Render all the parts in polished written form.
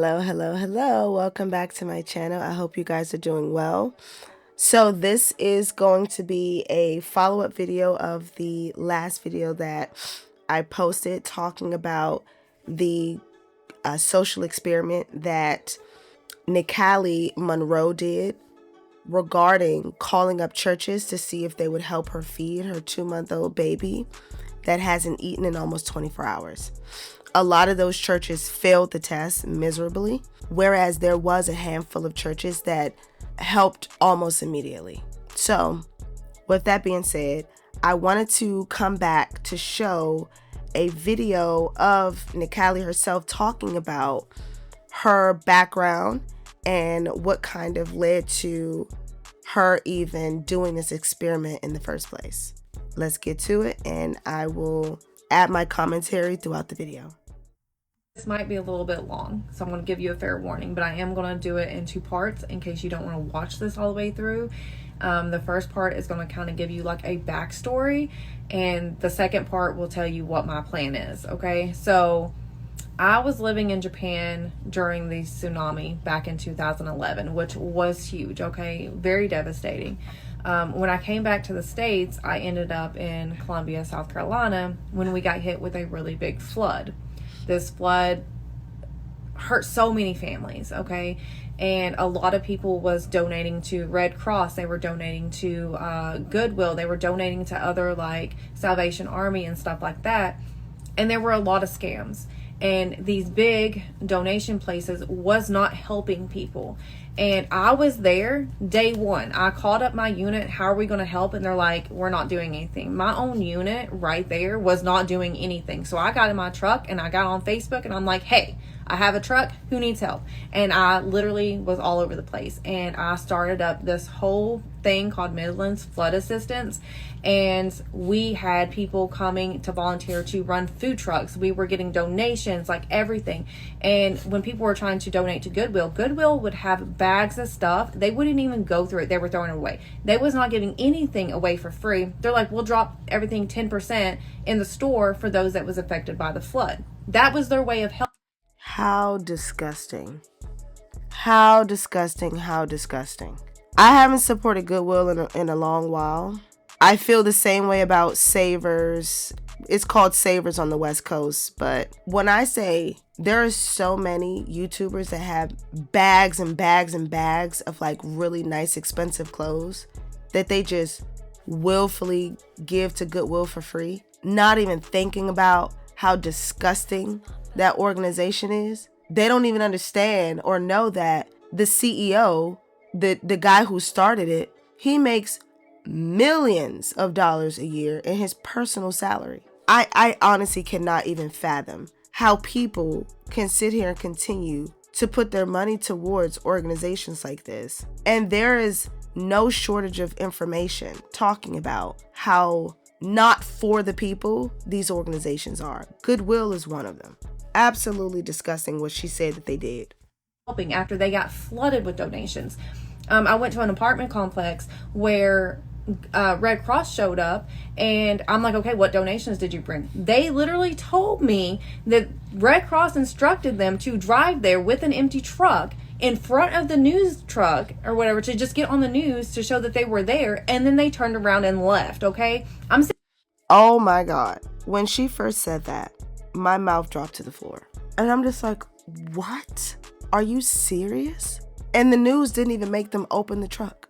Hello. Welcome back to my channel. I hope you guys are doing well. So this is going to be a follow-up video of the last video that I posted talking about the social experiment that Nikali Monroe did regarding calling up churches to see if they would help her feed her 2-month-old baby that hasn't eaten in almost 24 hours. A lot of those churches failed the test miserably, whereas there was a handful of churches that helped almost immediately. So, with that being said, I wanted to come back to show a video of Nikali herself talking about her background and what kind of led to her even doing this experiment in the first place. Let's get to it, and I will add my commentary throughout the video. This might be a little bit long, so I'm going to give you a fair warning, but I am going to do it in 2 parts in case you don't want to watch this all the way through. The first part is going to kind of give you like a backstory, and the second part will tell you what my plan is, okay? So I was living in Japan during the tsunami back in 2011, which was huge, okay? Very devastating. When I came back to the States, I ended up in Columbia, South Carolina, when we got hit with a really big flood. This flood hurt so many families, okay? And a lot of people was donating to Red Cross. They were donating to Goodwill. They were donating to other like Salvation Army and stuff like that. And there were a lot of scams. And these big donation places was not helping people. And I was there day one. I called up my unit. How are we going to help? And they're like, we're not doing anything. My own unit right there was not doing anything. So I got in my truck and I got on Facebook and I'm like, hey, I have a truck. Who needs help? And I literally was all over the place. And I started up this whole thing called Midlands Flood Assistance. And we had people coming to volunteer to run food trucks. We were getting donations, like everything. And when people were trying to donate to Goodwill, Goodwill would have bags of stuff. They wouldn't even go through it. They were throwing it away. They was not giving anything away for free. They're like, we'll drop everything 10% in the store for those that was affected by the flood. That was their way of helping. How disgusting. How disgusting. I haven't supported Goodwill in a long while. I feel the same way about Savers. It's called Savers on the West Coast. But when I say there are so many YouTubers that have bags and bags and bags of like really nice expensive clothes that they just willfully give to Goodwill for free, not even thinking about how disgusting that organization is. They don't even understand or know that the CEO, the guy who started it, he makes millions of dollars a year in his personal salary. I honestly cannot even fathom how people can sit here and continue to put their money towards organizations like this. And there is no shortage of information talking about how not for the people these organizations are. Goodwill is one of them. Absolutely disgusting what she said that they did. Helping after they got flooded with donations. I went to an apartment complex where Red Cross showed up, and I'm like, okay, what donations did you bring? They literally told me that Red Cross instructed them to drive there with an empty truck in front of the news truck or whatever to just get on the news to show that they were there, and then they turned around and left, okay? Oh my God. When she first said that, my mouth dropped to the floor. And I'm just like, what? Are you serious? And the news didn't even make them open the truck.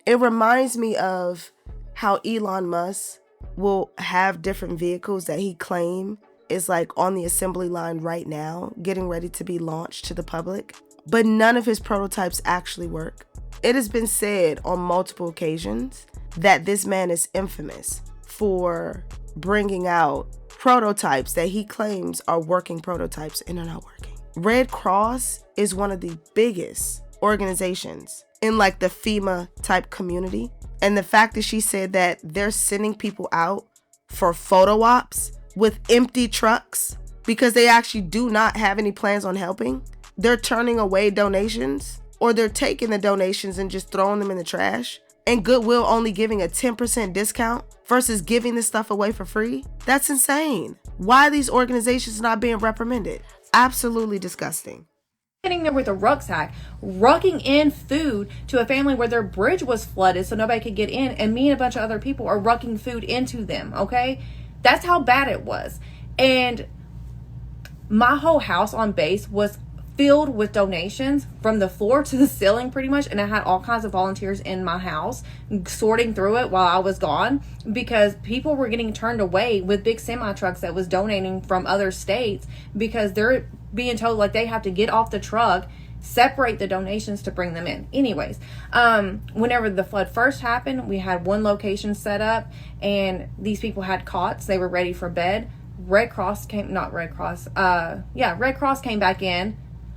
It reminds me of how Elon Musk will have different vehicles that he claim is like on the assembly line right now, getting ready to be launched to the public. But none of his prototypes actually work. It has been said on multiple occasions that this man is infamous for bringing out prototypes that he claims are working prototypes and are not working. Red Cross is one of the biggest organizations in like the FEMA type community. And the fact that she said that they're sending people out for photo ops with empty trucks because they actually do not have any plans on helping. They're turning away donations, or they're taking the donations and just throwing them in the trash. And Goodwill only giving a 10% discount versus giving this stuff away for free. That's insane. Why are these organizations not being reprimanded? Absolutely disgusting. Sitting there with a rucksack, rucking in food to a family where their bridge was flooded so nobody could get in, and me and a bunch of other people are rucking food into them, okay? That's how bad it was. And my whole house on base was filled with donations from the floor to the ceiling pretty much, and I had all kinds of volunteers in my house sorting through it while I was gone, because people were getting turned away with big semi trucks that was donating from other states, because they're being told like they have to get off the truck, separate the donations to bring them in. Anyways, whenever the flood first happened, we had one location set up and these people had cots. They were ready for bed. Red Cross came back in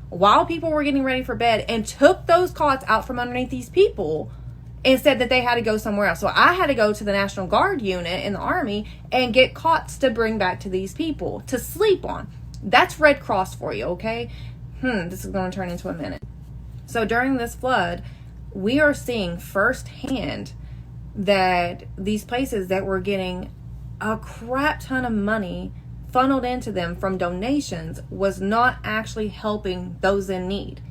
while people were getting ready for bed and took those cots out from underneath these people and said that they had to go somewhere else. So I had to go to the National Guard unit in the Army and get cots to bring back to these people to sleep on. That's Red Cross for you, okay? This is going to turn into a minute. So during this flood, we are seeing firsthand that these places that were getting a crap ton of money funneled into them from donations was not actually helping those in need.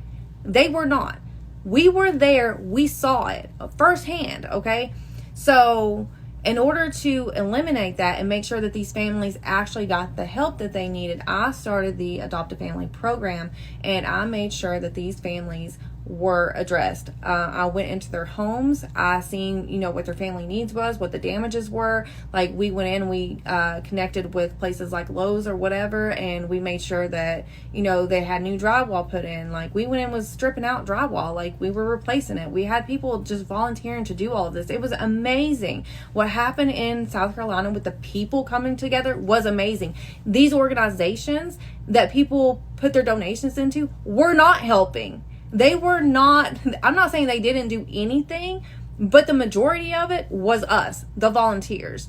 They were not. We were there. We saw it firsthand, okay? So in order to eliminate that and make sure that these families actually got the help that they needed, I started the Adopt a Family program, and I made sure that these families were addressed. I went into their homes. I seen, what their family needs was, what the damages were. Like, we went in, we connected with places like Lowe's or whatever, and we made sure that, they had new drywall put in. Like, we went in, was stripping out drywall. Like, we were replacing it. We had people just volunteering to do all of this. It was amazing. What happened in South Carolina with the people coming together was amazing. These organizations that people put their donations into were not helping. They were not, I'm not saying they didn't do anything, but the majority of it was us, the volunteers.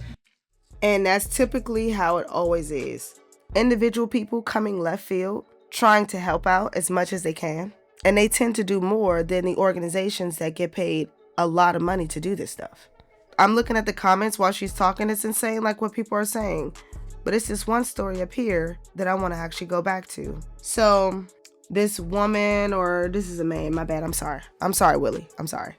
And that's typically how it always is. Individual people coming left field, trying to help out as much as they can. And they tend to do more than the organizations that get paid a lot of money to do this stuff. I'm looking at the comments while she's talking. It's insane, like what people are saying. But it's this one story up here that I want to actually go back to. So this woman, or this is a man, my bad, I'm sorry, Willie, I'm sorry.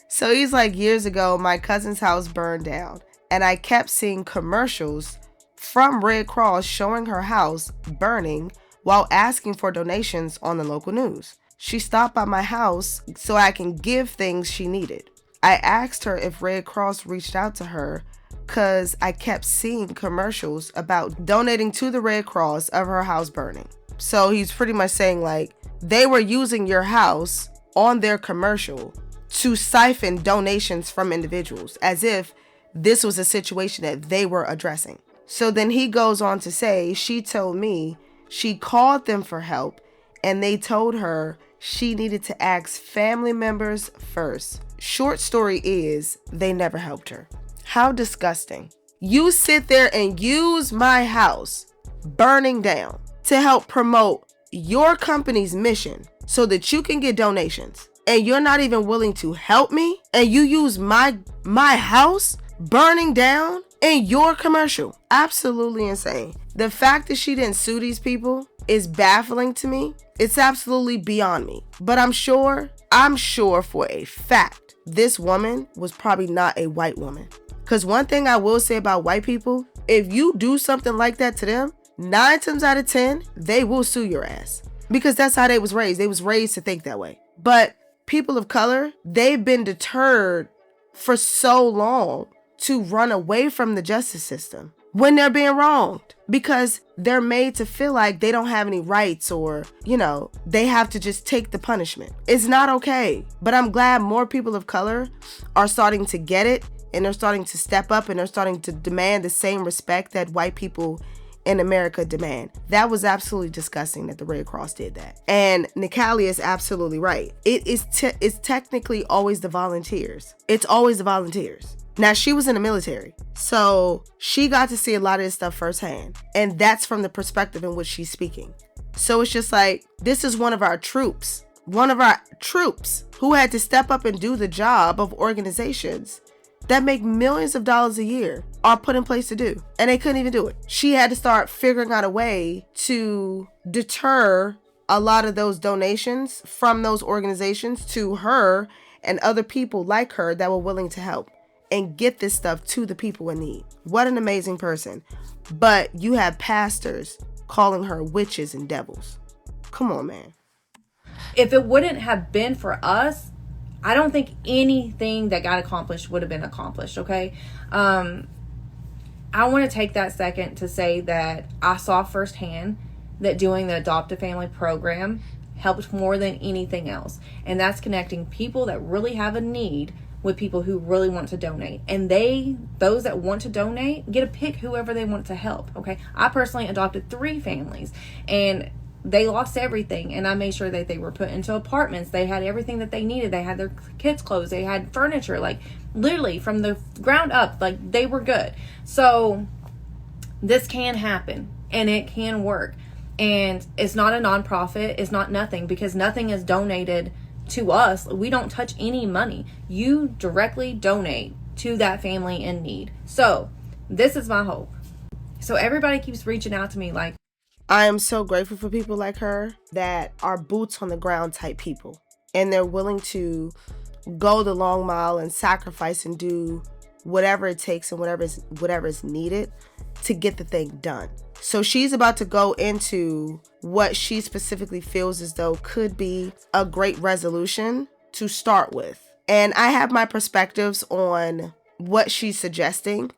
So he's like, years ago, my cousin's house burned down, and I kept seeing commercials from Red Cross showing her house burning while asking for donations on the local news. She stopped by my house so I can give things she needed. I asked her if Red Cross reached out to her because I kept seeing commercials about donating to the Red Cross of her house burning. So he's pretty much saying like they were using your house on their commercial to siphon donations from individuals as if this was a situation that they were addressing. So then he goes on to say, she told me she called them for help and they told her she needed to ask family members first. Short story is they never helped her. How disgusting. You sit there and use my house burning down to help promote your company's mission so that you can get donations, and you're not even willing to help me, and you use my house burning down in your commercial. Absolutely insane. The fact that she didn't sue these people is baffling to me. It's absolutely beyond me. But I'm sure for a fact this woman was probably not a white woman. Because one thing I will say about white people, if you do something like that to them, 9 times out of 10, they will sue your ass. Because that's how they was raised. They was raised to think that way. But people of color, they've been deterred for so long to run away from the justice system when they're being wronged. Because they're made to feel like they don't have any rights, or, they have to just take the punishment. It's not okay. But I'm glad more people of color are starting to get it, and they're starting to step up, and they're starting to demand the same respect that white people in America demand. That was absolutely disgusting that the Red Cross did that. And Nikali is absolutely right. It's technically always the volunteers. It's always the volunteers. Now, she was in the military, so she got to see a lot of this stuff firsthand. And that's from the perspective in which she's speaking. So it's just like, this is one of our troops who had to step up and do the job of organizations that make millions of dollars a year are put in place to do. And they couldn't even do it. She had to start figuring out a way to deter a lot of those donations from those organizations to her and other people like her that were willing to help and get this stuff to the people in need. What an amazing person. But you have pastors calling her witches and devils. Come on, man. If it wouldn't have been for us, I don't think anything that got accomplished would have been accomplished, okay? I want to take that second to say that I saw firsthand that doing the Adopt a Family program helped more than anything else. And that's connecting people that really have a need with people who really want to donate. And those that want to donate, get to pick whoever they want to help, okay? I personally adopted 3 families, and they lost everything, and I made sure that they were put into apartments. They had everything that they needed. They had their kids' clothes. They had furniture, like literally from the ground up, like they were good. So this can happen, and it can work. And it's not a nonprofit. It's not nothing, because nothing is donated to us. We don't touch any money. You directly donate to that family in need. So this is my hope. So everybody keeps reaching out to me like, I am so grateful for people like her that are boots on the ground type people, and they're willing to go the long mile and sacrifice and do whatever it takes and whatever is needed to get the thing done. So she's about to go into what she specifically feels as though could be a great resolution to start with. And I have my perspectives on what she's suggesting,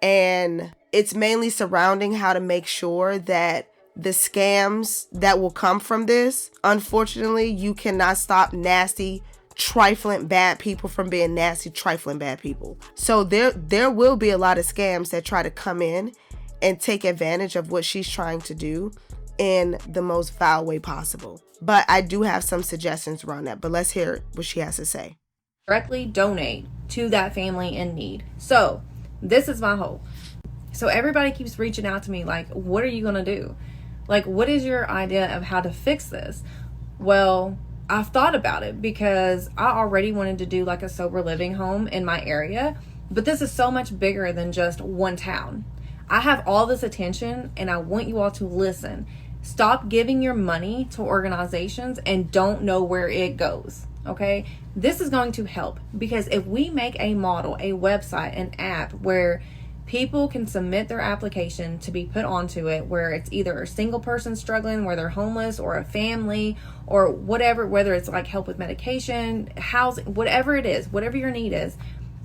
and it's mainly surrounding how to make sure that the scams that will come from this, unfortunately, you cannot stop nasty, trifling bad people from being nasty, trifling bad people. So there will be a lot of scams that try to come in and take advantage of what she's trying to do in the most vile way possible. But I do have some suggestions around that. But let's hear what she has to say. Directly donate to that family in need. So this is my hope. So everybody keeps reaching out to me like, what are you going to do? Like, what is your idea of how to fix this? Well, I've thought about it, because I already wanted to do like a sober living home in my area, but this is so much bigger than just one town. I have all this attention, and I want you all to listen. Stop giving your money to organizations and don't know where it goes, okay? This is going to help, because if we make a model, a website, an app where people can submit their application to be put onto it, where it's either a single person struggling, where they're homeless, or a family, or whatever, whether it's like help with medication, housing, whatever it is, whatever your need is,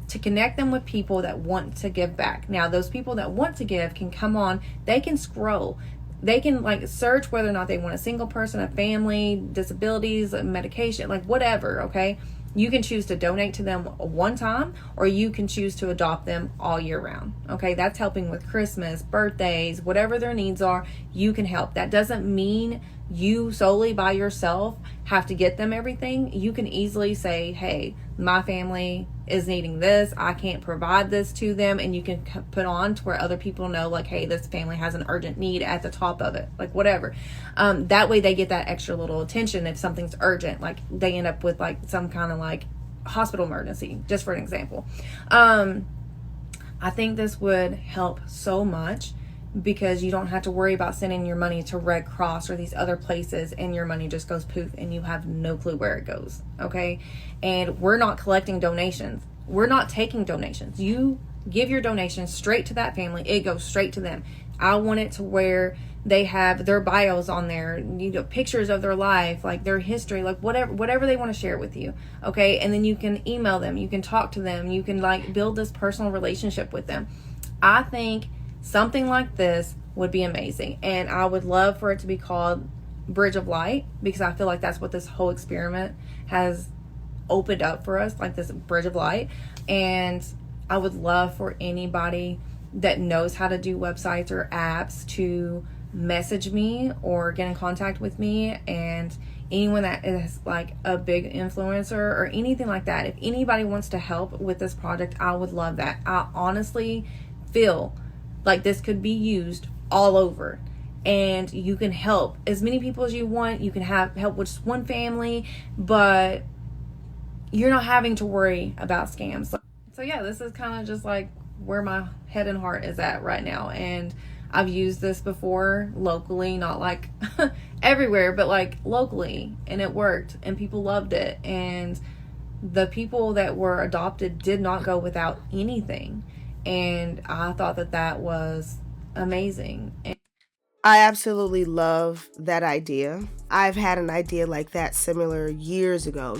to connect them with people that want to give back. Now, those people that want to give can come on, they can scroll. They can like search whether or not they want a single person, a family, disabilities, medication, like whatever, okay? You can choose to donate to them one time, or you can choose to adopt them all year round. Okay, that's helping with Christmas, birthdays, whatever their needs are, you can help. That doesn't mean you solely by yourself have to get them everything. You can easily say, hey, my family is needing this. I can't provide this to them. And you can put on to where other people know, like, hey, this family has an urgent need at the top of it, like whatever. That way they get that extra little attention if something's urgent, like they end up with like some kind of like hospital emergency, just for an example. I think this would help so much, because you don't have to worry about sending your money to Red Cross or these other places and your money just goes poof and you have no clue where it goes, okay? And we're not collecting donations. We're not taking donations. You give your donation straight to that family. It goes straight to them. I want it to where they have their bios on there, you know, pictures of their life, like their history, like whatever they want to share with you, okay? And then you can email them, you can talk to them, you can like build this personal relationship with them. I think something like this would be amazing, and I would love for it to be called Bridge of Light, because I feel like that's what this whole experiment has opened up for us, like this Bridge of Light. And I would love for anybody that knows how to do websites or apps to message me or get in contact with me, and anyone that is like a big influencer or anything like that. If anybody wants to help with this project, I would love that. I honestly feel like this could be used all over, and you can help as many people as you want. You can have help with just one family, but you're not having to worry about scams. So yeah, this is kind of just like where my head and heart is at right now. And I've used this before locally, not like everywhere, but like locally, and it worked, and people loved it, and the people that were adopted did not go without anything, and I thought that that was amazing. I absolutely love that idea. I've had an idea like that similar years ago,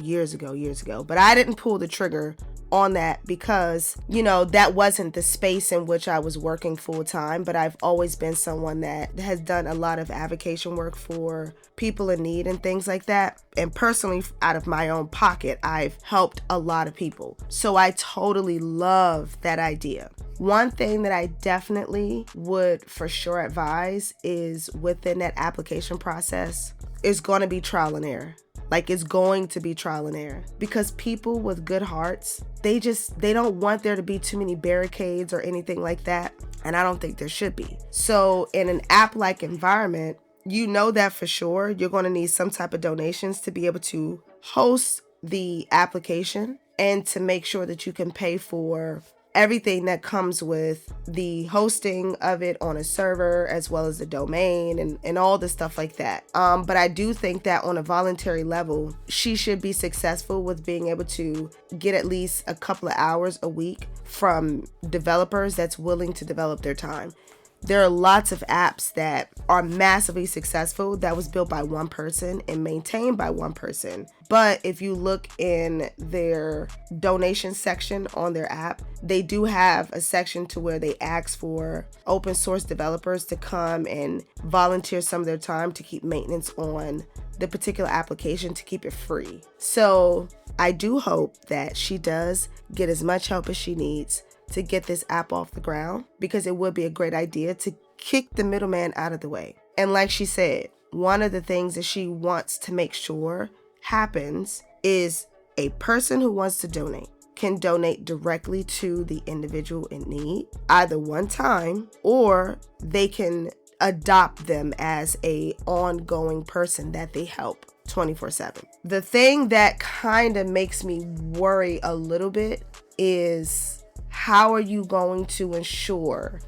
but I didn't pull the trigger on that because, that wasn't the space in which I was working full time, but I've always been someone that has done a lot of advocacy work for people in need and things like that. And personally, out of my own pocket, I've helped a lot of people. So I totally love that idea. One thing that I definitely would for sure advise is within that application process is going to be trial and error. Like, it's going to be trial and error, because people with good hearts, they don't want there to be too many barricades or anything like that. And I don't think there should be. So in an app-like environment, that for sure you're going to need some type of donations to be able to host the application and to make sure that you can pay for everything that comes with the hosting of it on a server, as well as the domain and all the stuff like that. But I do think that on a voluntary level, she should be successful with being able to get at least a couple of hours a week from developers that's willing to develop their time. There are lots of apps that are massively successful that was built by one person and maintained by one person. But if you look in their donation section on their app, they do have a section to where they ask for open source developers to come and volunteer some of their time to keep maintenance on the particular application, to keep it free. So I do hope that she does get as much help as she needs to get this app off the ground, because it would be a great idea to kick the middleman out of the way. And like she said, one of the things that she wants to make sure happens is a person who wants to donate can donate directly to the individual in need, either one time, or they can adopt them as a ongoing person that they help 24/7. The thing that kind of makes me worry a little bit is, how are you going to ensure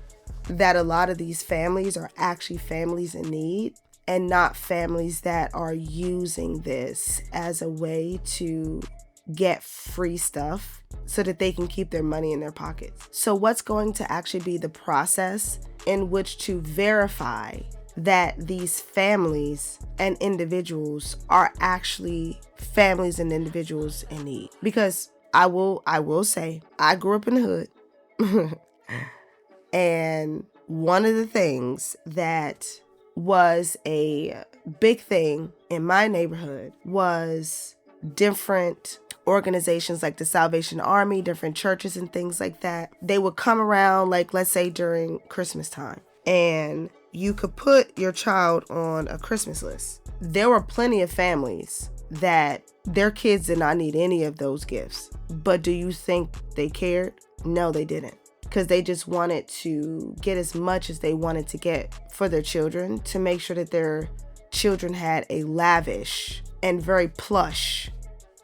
that a lot of these families are actually families in need and not families that are using this as a way to get free stuff so that they can keep their money in their pockets? So what's going to actually be the process in which to verify that these families and individuals are actually families and individuals in need? Because I will say, I grew up in the hood. And one of the things that was a big thing in my neighborhood was different organizations like the Salvation Army, different churches and things like that. They would come around, like, let's say during Christmas time, and you could put your child on a Christmas list. There were plenty of families that their kids did not need any of those gifts. But do you think they cared? No, they didn't. Because they just wanted to get as much as they wanted to get for their children, to make sure that their children had a lavish and very plush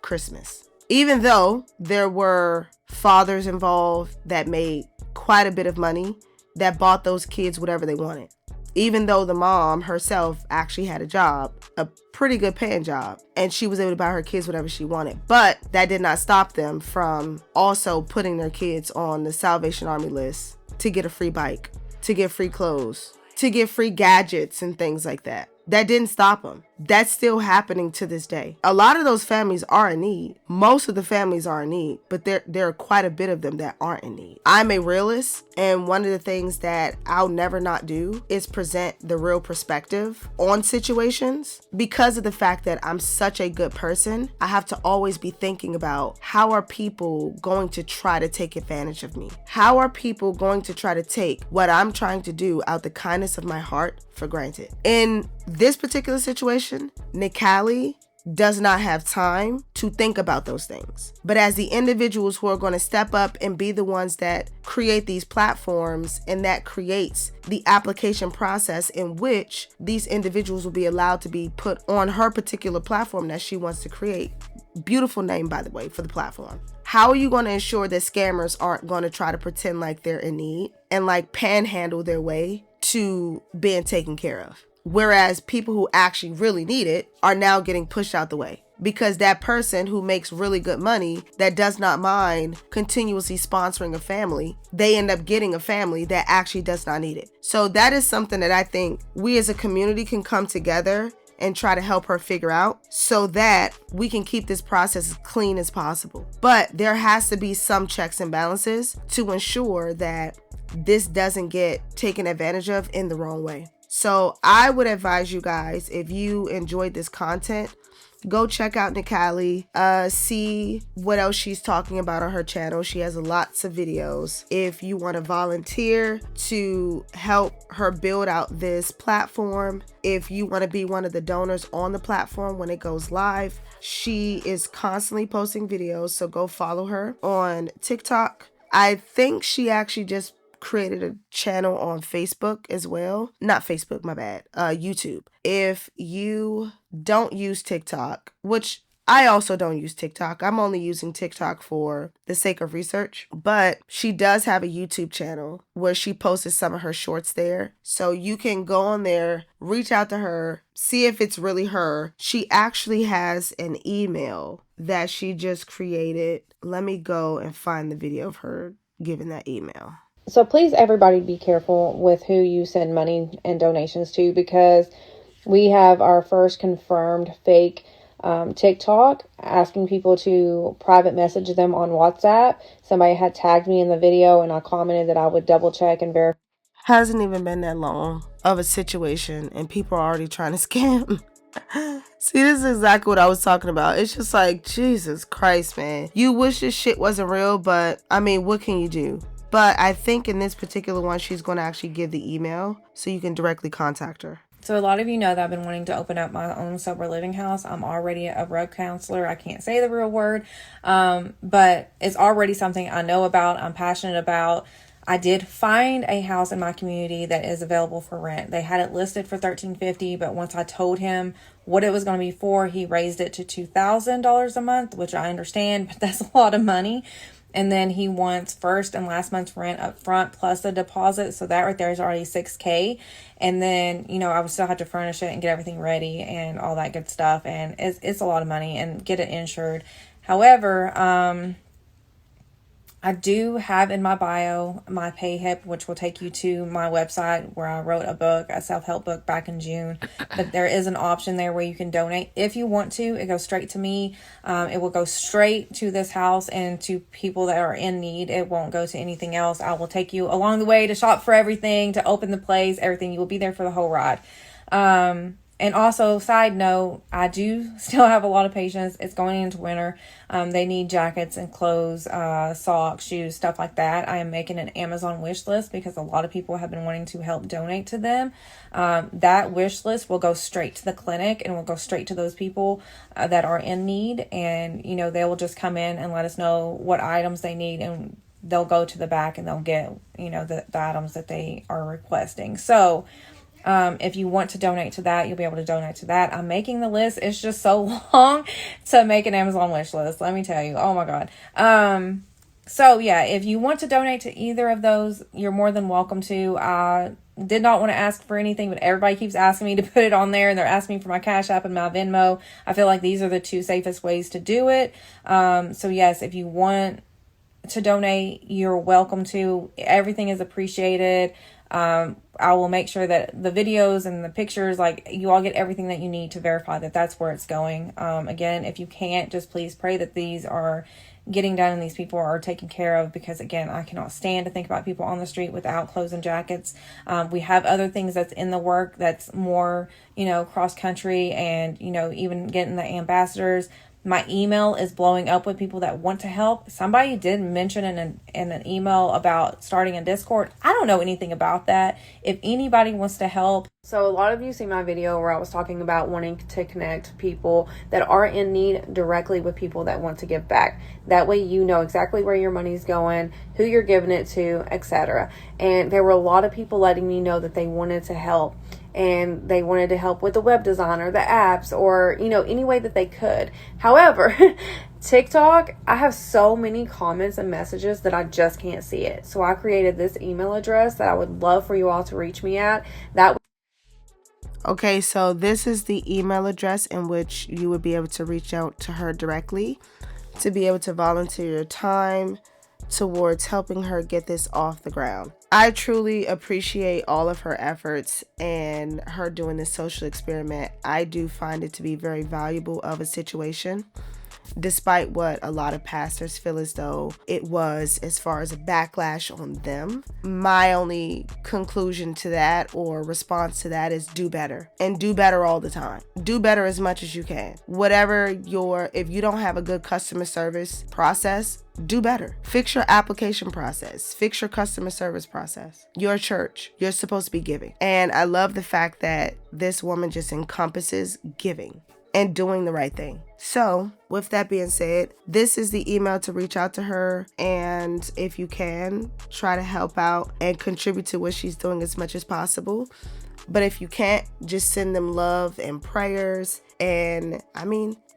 Christmas. Even though there were fathers involved that made quite a bit of money, that bought those kids whatever they wanted. Even though the mom herself actually had a job, a pretty good paying job, and she was able to buy her kids whatever she wanted. But that did not stop them from also putting their kids on the Salvation Army list to get a free bike, to get free clothes, to get free gadgets and things like that. That didn't stop them. That's still happening to this day. A lot of those families are in need. Most of the families are in need, but there are quite a bit of them that aren't in need. I'm a realist, and one of the things that I'll never not do is present the real perspective on situations. Because of the fact that I'm such a good person, I have to always be thinking about, how are people going to try to take advantage of me? How are people going to try to take what I'm trying to do out the kindness of my heart for granted? In this particular situation, Nikali does not have time to think about those things. But as the individuals who are going to step up and be the ones that create these platforms, and that creates the application process in which these individuals will be allowed to be put on her particular platform that she wants to create. Beautiful name, by the way, for the platform. How are you going to ensure that scammers aren't going to try to pretend like they're in need and like panhandle their way to being taken care of? Whereas people who actually really need it are now getting pushed out the way, because that person who makes really good money, that does not mind continuously sponsoring a family, they end up getting a family that actually does not need it. So that is something that I think we as a community can come together and try to help her figure out, so that we can keep this process as clean as possible. But there has to be some checks and balances to ensure that this doesn't get taken advantage of in the wrong way. So I would advise you guys, if you enjoyed this content, go check out Nikali, see what else she's talking about on her channel. She has lots of videos. If you want to volunteer to help her build out this platform, if you want to be one of the donors on the platform when it goes live, she is constantly posting videos, so go follow her on TikTok. I think she actually just created a channel on Facebook as well. Not Facebook, my bad. YouTube. If you don't use TikTok, which I also don't use TikTok. I'm only using TikTok for the sake of research. But she does have a YouTube channel where she posted some of her shorts there. So you can go on there, reach out to her, see if it's really her. She actually has an email that she just created. Let me go and find the video of her giving that email. So please, everybody, be careful with who you send money and donations to, because we have our first confirmed fake TikTok asking people to private message them on WhatsApp. Somebody had tagged me in the video, and I commented that I would double check and verify. Hasn't even been that long of a situation, and people are already trying to scam. See, this is exactly what I was talking about. It's just like, Jesus Christ, man. You wish this shit wasn't real, but I mean, what can you do? But I think in this particular one, she's going to actually give the email so you can directly contact her. So a lot of you know that I've been wanting to open up my own sober living house. I'm already a road counselor. I can't say the real word, but it's already something I know about, I'm passionate about. I did find a house in my community that is available for rent. They had it listed for $1,350, but once I told him what it was going to be for, he raised it to $2,000 a month, which I understand, but that's a lot of money. And then he wants first and last month's rent up front plus the deposit. So that right there is already $6,000. And then, you know, I would still have to furnish it and get everything ready and all that good stuff. And it's a lot of money, and get it insured. However, I do have in my bio my PayHip, which will take you to my website where I wrote a book, a self-help book back in June. But there is an option there where you can donate if you want to. It goes straight to me. It will go straight to this house and to people that are in need. It won't go to anything else. I will take you along the way to shop for everything, to open the place, everything. You will be there for the whole ride. And also, side note, I do still have a lot of patients. It's going into winter. They need jackets and clothes, socks, shoes, stuff like that. I am making an Amazon wish list because a lot of people have been wanting to help donate to them. That wish list will go straight to the clinic and will go straight to those people that are in need. And, you know, they will just come in and let us know what items they need, and they'll go to the back and they'll get, you know, the items that they are requesting. So, if you want to donate to that, you'll be able to donate to that. I'm making the list. It's just so long to make an Amazon wish list. Let me tell you. Oh my God. So yeah, if you want to donate to either of those, you're more than welcome to. I did not want to ask for anything, but everybody keeps asking me to put it on there, and they're asking me for my Cash App and my Venmo. I feel like these are the two safest ways to do it. So yes, if you want to donate, you're welcome to. Everything is appreciated. I will make sure that the videos and the pictures, like, you all get everything that you need to verify that that's where it's going. Again, if you can't, just please pray that these are getting done and these people are taken care of, because again, I cannot stand to think about people on the street without clothes and jackets. We have other things that's in the work that's more, you know, cross country, and, you know, even getting the ambassadors. My email is blowing up with people that want to help. Somebody did mention in an email about starting a Discord. I don't know anything about that. If anybody wants to help. So a lot of you see my video where I was talking about wanting to connect people that are in need directly with people that want to give back. That way you know exactly where your money's going, who you're giving it to, etc. And there were a lot of people letting me know that they wanted to help. And they wanted to help with the web design or the apps, or, you know, any way that they could. However, TikTok, I have so many comments and messages that I just can't see it. So I created this email address that I would love for you all to reach me at. Okay, so this is the email address in which you would be able to reach out to her directly to be able to volunteer your time towards helping her get this off the ground. I truly appreciate all of her efforts and her doing this social experiment. I do find it to be very valuable of a situation, despite what a lot of pastors feel as though it was as far as a backlash on them. My only conclusion to that or response to that is do better, and do better all the time. Do better as much as you can. If you don't have a good customer service process, do better. Fix your application process. Fix your customer service process. Your church, you're supposed to be giving. And I love the fact that this woman just encompasses giving and doing the right thing. So, with that being said, this is the email to reach out to her. And if you can, try to help out and contribute to what she's doing as much as possible. But if you can't, just send them love and prayers. And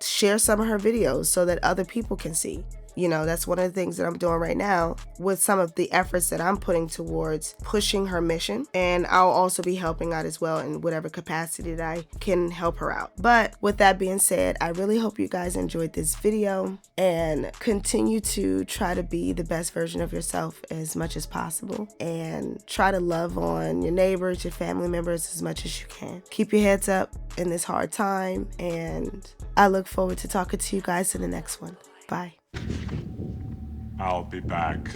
share some of her videos so that other people can see. You know, that's one of the things that I'm doing right now with some of the efforts that I'm putting towards pushing her mission. And I'll also be helping out as well in whatever capacity that I can help her out. But with that being said, I really hope you guys enjoyed this video and continue to try to be the best version of yourself as much as possible, and try to love on your neighbors, your family members as much as you can. Keep your heads up in this hard time, and I look forward to talking to you guys in the next one. Bye. I'll be back.